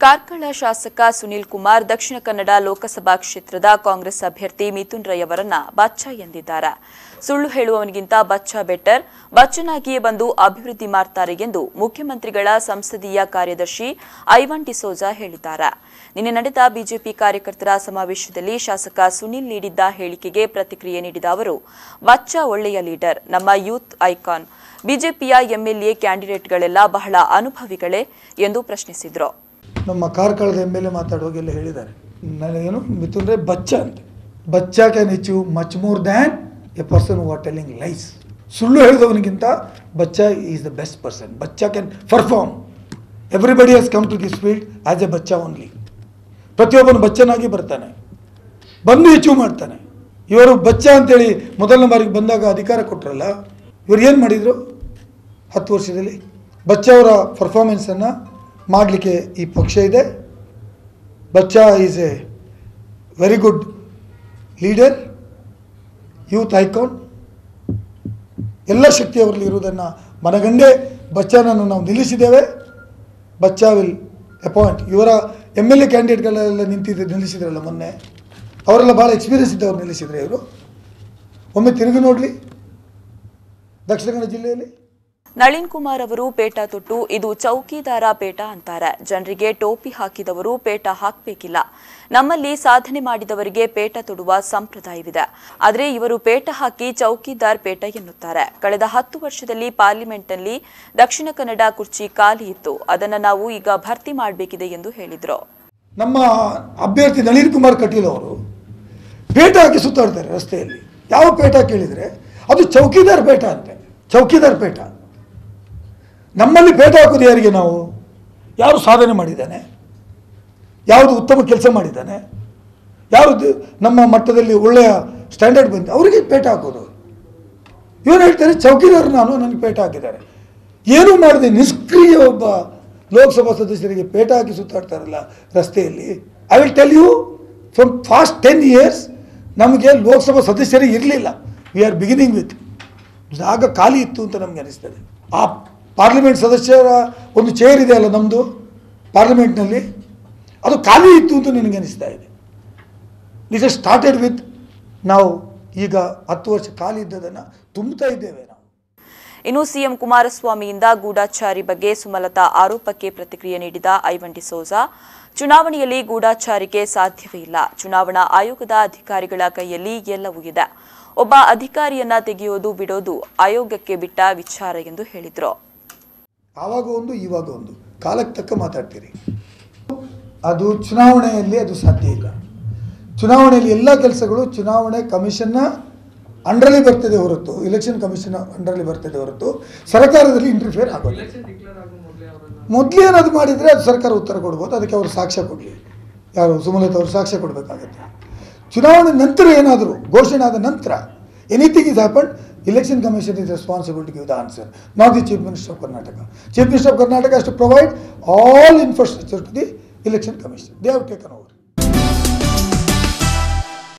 ಕಾರ್ಕಳ ಶಾಸಕ ಸುನಿಲ್ ಕುಮಾರ್ ದಕ್ಷಿಣ ಕನ್ನಡ ಲೋಕಸಭಾ ಕ್ಷೇತ್ರದ ಕಾಂಗ್ರೆಸ್ ಅಭ್ಯರ್ಥಿ ಮಿಥುನ್ ರೈ ಅವರನ್ನ ಬಚ್ಚ ಎಂದಿದ್ದಾರೆ. ಸುಳ್ಳು ಹೇಳುವವನಿಗಿಂತ ಬಚ್ಚ ಬೆಟರ್, ಬಚ್ಚನಾಗಿಯೇ ಬಂದು ಅಭಿವೃದ್ಧಿ ಮಾಡ್ತಾರೆ ಎಂದು ಮುಖ್ಯಮಂತ್ರಿಗಳ ಸಂಸದೀಯ ಕಾರ್ಯದರ್ಶಿ ಐವನ್ ಡಿಸೋಜಾ ಹೇಳಿದ್ದಾರೆ. ನಿನ್ನೆ ನಡೆದ ಬಿಜೆಪಿ ಕಾರ್ಯಕರ್ತರ ಸಮಾವೇಶದಲ್ಲಿ ಶಾಸಕ ಸುನಿಲ್ ನೀಡಿದ್ದ ಹೇಳಿಕೆಗೆ ಪ್ರತಿಕ್ರಿಯೆ ನೀಡಿದ ಅವರು, ಬಚ್ಚ ಒಳ್ಳೆಯ ಲೀಡರ್, ನಮ್ಮ ಯೂತ್ ಐಕಾನ್, ಬಿಜೆಪಿಯ ಎಂಎಲ್ಎ ಕ್ಯಾಂಡಿಡೇಟ್ಗಳೆಲ್ಲ ಬಹಳ ಅನುಭವಿಗಳೇ ಎಂದು ಪ್ರಶ್ನಿಸಿದರು. ನಮ್ಮ ಕಾರ್ಕಳದ ಎಂಎಲ್ಎ ಮಾತಾಡುವಾಗೆಲ್ಲ ಹೇಳಿದ್ದಾರೆ, ನನಗೇನು ಮಿಥುನ್ ರೈ ಬಚ್ಚ ಅಂತ. ಬಚ್ಚ can achieve much more than a person who are telling lies. ಸುಳ್ಳು ಹೇಳಿದವನಿಗಿಂತ ಬಚ್ಚ ಈಸ್ ದ ಬೆಸ್ಟ್ ಪರ್ಸನ್. ಬಚ್ಚ can perform. Everybody has come to this field as a ಬಚ್ಚ ಓನ್ಲಿ. ಪ್ರತಿಯೊಬ್ಬನು ಬಚ್ಚನಾಗಿ ಬರ್ತಾನೆ, ಬಂದು ಅಚೀವ್ ಮಾಡ್ತಾನೆ. ಇವರು ಬಚ್ಚ ಅಂತೇಳಿ ಮೊದಲನೇ ಬಾರಿಗೆ ಬಂದಾಗ ಅಧಿಕಾರ ಕೊಟ್ಟರಲ್ಲ, ಇವರು ಏನು ಮಾಡಿದರು 10 ವರ್ಷದಲ್ಲಿ? ಬಚ್ಚ ಅವರ ಪರ್ಫಾರ್ಮೆನ್ಸನ್ನು ಮಾಡಲಿಕ್ಕೆ ಈ ಪಕ್ಷ ಇದೆ. ಬಚ್ಚ is a very good leader, youth icon. ಎಲ್ಲ ಶಕ್ತಿ ಅವರಲ್ಲಿ ಇರುವುದನ್ನು ಮನಗಂಡೇ ಬಚ್ಚನನ್ನು ನಾವು ನಿಲ್ಲಿಸಿದ್ದೇವೆ. ಬಚ್ಚ ವಿಲ್ ಅಪಾಯಿಂಟ್. ಇವರ ಎಂಎಲ್ಎ ಕ್ಯಾಂಡಿಡೇಟ್ಗಳೆಲ್ಲ ನಿಲ್ಲಿಸಿದ್ರಲ್ಲ ಮೊನ್ನೆ, ಅವರೆಲ್ಲ ಭಾಳ ಎಕ್ಸ್ಪೀರಿಯನ್ಸ್ ಇದ್ದವ್ರು ನಿಲ್ಲಿಸಿದರೆ ಇವರು. ಒಮ್ಮೆ ತಿರುಗಿ ನೋಡಲಿ ದಕ್ಷಿಣ ಕನ್ನಡ ಜಿಲ್ಲೆಯಲ್ಲಿ. ನಳಿನ್ ಕುಮಾರ್ ಅವರು ಪೇಟ ತೊಟ್ಟು ಇದು ಚೌಕಿದಾರ ಪೇಟ ಅಂತಾರೆ. ಜನರಿಗೆ ಟೋಪಿ ಹಾಕಿದವರು ಪೇಟ ಹಾಕಬೇಕಿಲ್ಲ. ನಮ್ಮಲ್ಲಿ ಸಾಧನೆ ಮಾಡಿದವರಿಗೆ ಪೇಟ ತೊಡುವ ಸಂಪ್ರದಾಯವಿದೆ. ಆದರೆ ಇವರು ಪೇಟ ಹಾಕಿ ಚೌಕಿದಾರ್ ಪೇಟ ಎನ್ನುತ್ತಾರೆ. ಕಳೆದ 10 ವರ್ಷದಲ್ಲಿ ಪಾರ್ಲಿಮೆಂಟ್ನಲ್ಲಿ ದಕ್ಷಿಣ ಕನ್ನಡ ಕುರ್ಚಿ ಖಾಲಿ ಇತ್ತು, ಅದನ್ನು ನಾವು ಈಗ ಭರ್ತಿ ಮಾಡಬೇಕಿದೆ ಎಂದು ಹೇಳಿದರು. ನಮ್ಮ ಅಭ್ಯರ್ಥಿ ನಳಿನ್ ಕುಮಾರ್ ಕಟೀಲ್ ಅವರು ಪೇಟ ಹಾಕಿ ಸುತ್ತಾಡ್ತಾರೆ ರಸ್ತೆಯಲ್ಲಿ. ಯಾವ ಪೇಟ ಕೇಳಿದರೆ ಅದು ಚೌಕಿದಾರ್ ಪೇಟ ಅಂತೆ. ಚೌಕಿದಾರ್ ಪೇಟ. ನಮ್ಮಲ್ಲಿ ಪೇಟ ಹಾಕೋದು ಯಾರಿಗೆ? ನಾವು ಯಾರು ಸಾಧನೆ ಮಾಡಿದ್ದಾನೆ, ಯಾವುದು ಉತ್ತಮ ಕೆಲಸ ಮಾಡಿದ್ದಾನೆ, ಯಾವುದು ನಮ್ಮ ಮಟ್ಟದಲ್ಲಿ ಒಳ್ಳೆಯ ಸ್ಟ್ಯಾಂಡರ್ಡ್ ಬಂದಿದೆ, ಅವರಿಗೆ ಪೇಟ ಹಾಕೋದು. ಇವನು ಹೇಳ್ತಾರೆ ಚೌಕಿದಾರ್ ನಾನು, ನನಗೆ ಪೇಟ ಹಾಕಿದ್ದಾರೆ. ಏನೂ ಮಾಡಿದೆ ನಿಷ್ಕ್ರಿಯ ಒಬ್ಬ ಲೋಕಸಭಾ ಸದಸ್ಯರಿಗೆ ಪೇಟ ಹಾಕಿ ಸುತ್ತಾಡ್ತಾರಲ್ಲ ರಸ್ತೆಯಲ್ಲಿ. I will tell you, from fast 10 years ನಮಗೆ ಲೋಕಸಭಾ ಸದಸ್ಯರೇ ಇರಲಿಲ್ಲ. We are beginning with. ಜಾಗ ಖಾಲಿ ಇತ್ತು ಅಂತ ನಮಗೆ ಅನಿಸ್ತದೆ. ಆ ಪಾರ್ಲಿಮೆಂಟ್ ಸದಸ್ಯರ ಒಂದು ಚೇರ್ ಇದೆ ಅಲ್ಲ ನಮ್ಮದು ಪಾರ್ಲಿಮೆಂಟ್ನಲ್ಲಿ, ಅದು ಖಾಲಿ ಇತ್ತು ಅಂತ ನನಗೆ ಅನಿಸ್ತಾ ಇದೆ. ಇಟ್ ಇಸ್ ಸ್ಟಾರ್ಟೆಡ್ ವಿತ್ ನಾವು ಈಗ 10 ವರ್ಷ ಖಾಲಿ ಇದ್ದದನ್ನು ತುಂಬುತ್ತಾ ಇದ್ದೇವೆ ನಾವು. ಇನ್ನು ಸಿಎಂ ಕುಮಾರಸ್ವಾಮಿಯಿಂದ ಗೂಢಾಚಾರಿ ಬಗ್ಗೆ ಸುಮಲತಾ ಆರೋಪಕ್ಕೆ ಪ್ರತಿಕ್ರಿಯೆ ನೀಡಿದ ಐವನ್ ಡಿಸೋಜಾ, ಚುನಾವಣೆಯಲ್ಲಿ ಗೂಢಾಚಾರಿಕೆ ಸಾಧ್ಯವೇ ಇಲ್ಲ. ಚುನಾವಣಾ ಆಯೋಗದ ಅಧಿಕಾರಿಗಳ ಕೈಯಲ್ಲಿ ಎಲ್ಲವೂ ಇದೆ. ಒಬ್ಬ ಅಧಿಕಾರಿಯನ್ನ ತೆಗೆಯೋದು ಬಿಡೋದು ಆಯೋಗಕ್ಕೆ ಬಿಟ್ಟ ವಿಚಾರ ಎಂದು ಹೇಳಿದರು. ಆವಾಗ ಒಂದು ಇವಾಗ ಒಂದು ಕಾಲಕ್ಕೆ ತಕ್ಕ ಮಾತಾಡ್ತೀರಿ. ಅದು ಚುನಾವಣೆಯಲ್ಲಿ ಅದು ಸಾಧ್ಯ ಇಲ್ಲ. ಚುನಾವಣೆಯಲ್ಲಿ ಎಲ್ಲ ಕೆಲಸಗಳು ಚುನಾವಣೆ ಕಮಿಷನ್ನ ಅಂಡರಲ್ಲಿ ಬರ್ತದೆ ಹೊರತು, ಇಲೆಕ್ಷನ್ ಕಮಿಷನ್ ಅಂಡರಲ್ಲಿ ಬರ್ತದೆ ಹೊರತು ಸರ್ಕಾರದಲ್ಲಿ ಇಂಟರ್ಫಿಯರ್ ಆಗೋದು. ಮೊದಲೇ ಏನಾದ್ರು ಮಾಡಿದರೆ ಅದು ಸರ್ಕಾರ ಉತ್ತರ ಕೊಡ್ಬೋದು. ಅದಕ್ಕೆ ಅವರು ಸಾಕ್ಷ್ಯ ಕೊಡಲಿ. ಯಾರು ಸುಮಲತಾ ಅವರು ಸಾಕ್ಷ್ಯ ಕೊಡಬೇಕಾಗತ್ತೆ. ಚುನಾವಣೆ ನಂತರ ಏನಾದರೂ ಘೋಷಣೆ ಆದ ನಂತರ anything is happened, election commission is responsible to give the answer, not the chief minister of Karnataka. Chief minister of Karnataka has to provide all infrastructure to the election commission. They have taken over.